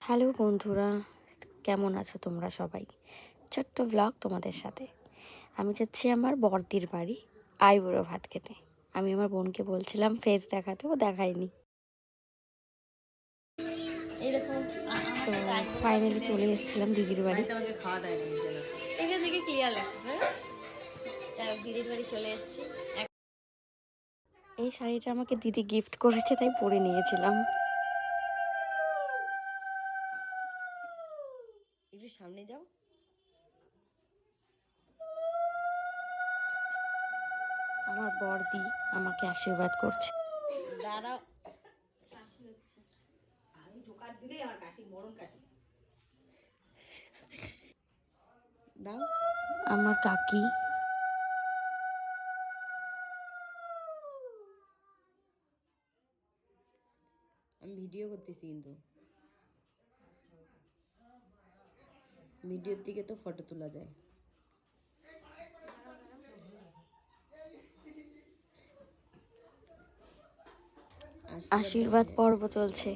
Hello বন্ধুরা, কেমন আছো তোমরা সবাই? ছোট্ট ব্লগ তোমাদের সাথে। আমি যাচ্ছি আমার বড়দির বাড়ি আইবুড়ো ভাত খেতে। আমি আমার বোনকে বলছিলাম ফেস দেখাতে, ও দেখায়নি। তো ফাইনালি চলে এসেছিলাম দিদির বাড়ি। দিদির বাড়ি চলে এসেছি। এই শাড়িটা আমাকে দিদি গিফট করেছে, তাই পরে নিয়েছিলাম। একটু সামনে যাও। আমার বড়দি আমাকে আশীর্বাদ করছে। দাঁড়াও, দাও। আমার কাকি, আমি ভিডিও করতেছি, কিন্তু ভিডিওর দিকে তো ফটো তোলা যায়। আশীর্বাদ পর্ব চলছে।